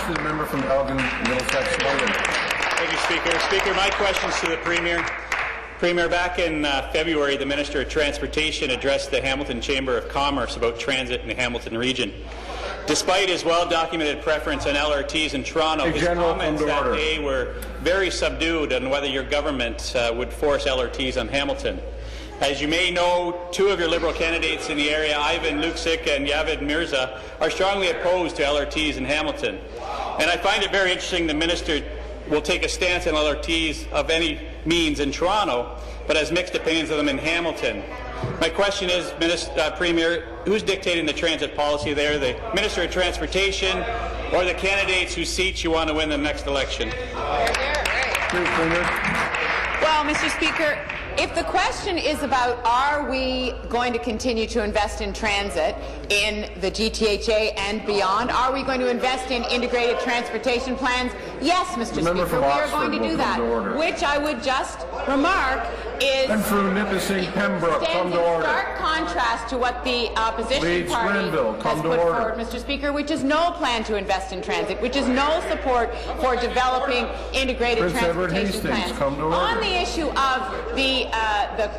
The member from Elgin, Middlesex, London. Thank you, Speaker. Speaker, my question's to the Premier. Premier, back in February, the Minister of Transportation addressed the Hamilton Chamber of Commerce about transit in the Hamilton region. Despite his well-documented preference on LRTs in Toronto, his comments that day were very subdued on whether your government would force LRTs on Hamilton. As you may know, two of your Liberal candidates in the area, Ivan Luksik and Yavid Mirza, are strongly opposed to LRTs in Hamilton. And I find it very interesting the Minister will take a stance on LRTs of any means in Toronto, but has mixed opinions of them in Hamilton. My question is, Premier, who's dictating the transit policy there, the Minister of Transportation or the candidates whose seats you want to win the next election? Well, Mr. Speaker, if the question is about are we going to continue to invest in transit in the GTHA and beyond, are we going to invest in integrated transportation plans? Yes, Mr. Speaker, we are going to do that, which I would just remark is stands in stark contrast to what the opposition party has put forward, Mr. Speaker, which is no plan to invest in transit, which is no support for developing integrated transportation plans. On the issue of the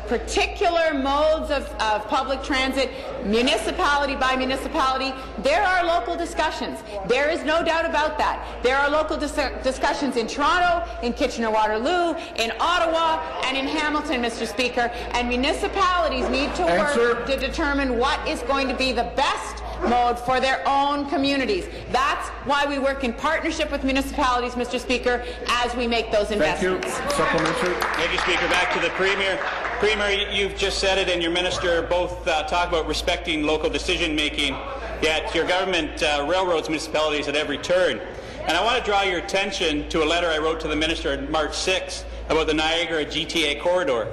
particular modes of public transit, municipality by municipality, there are local discussions. There is no doubt about that. There are local discussions in Toronto, in Kitchener-Waterloo, in Ottawa, and in Hamilton, Mr. Speaker, and municipalities need to work to determine what is going to be the best mode for their own communities. That's why we work in partnership with municipalities, Mr. Speaker, as we make those investments. Thank you. Supplementary. Thank you, Speaker. Back to the Premier. Premier, you've just said it, and your minister both talk about respecting local decision-making, yet your government railroads municipalities at every turn. And I want to draw your attention to a letter I wrote to the minister on March 6th about the Niagara GTA corridor.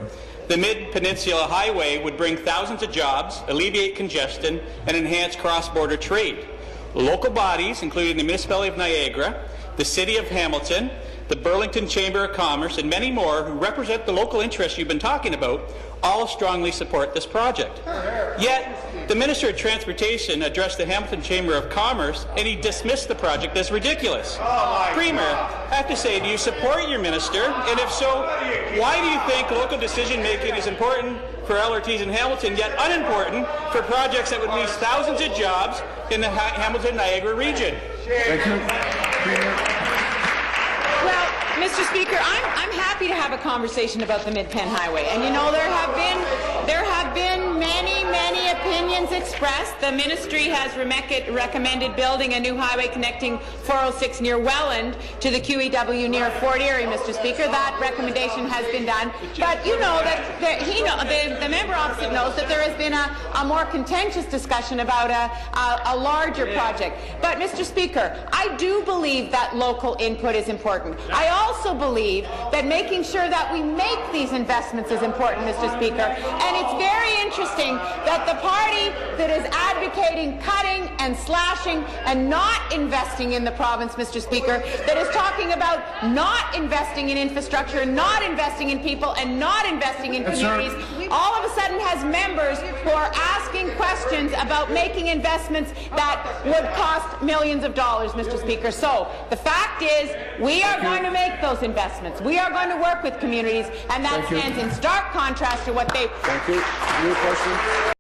The Mid-Peninsula Highway would bring thousands of jobs, alleviate congestion, and enhance cross-border trade. Local bodies, including the Municipality of Niagara, the City of Hamilton, the Burlington Chamber of Commerce, and many more who represent the local interests you've been talking about, all strongly support this project. Yet, the Minister of Transportation addressed the Hamilton Chamber of Commerce, and he dismissed the project as ridiculous. Premier, I have to say, do you support your minister? And if so, why do you think local decision-making is important for LRTs in Hamilton, yet unimportant for projects that would release thousands of jobs in the Hamilton-Niagara region? Thank you. Premier. Well, Mr. Speaker, I'm happy to have a conversation about the Mid-Penn Highway. And you know, there have been many opinions expressed. The ministry has recommended building a new highway connecting 406 near Welland to the QEW near Fort Erie, Mr. Speaker. That recommendation has been done. But you know that the member opposite knows that there has been a more contentious discussion about a larger project. But, Mr. Speaker, I do believe that local input is important. I also believe that making sure that we make these investments is important, Mr. Speaker. And it's very interesting that the party that is advocating cutting and slashing and not investing in the province, Mr. Speaker, that is talking about not investing in infrastructure, not investing in people, and not investing in communities, all of a sudden has members who are asking questions about making investments that would cost millions of dollars, Mr. Speaker. So the fact is, we are going to make those investments. We are going to work with communities, and that stands in stark contrast to what they... Thank you. New question.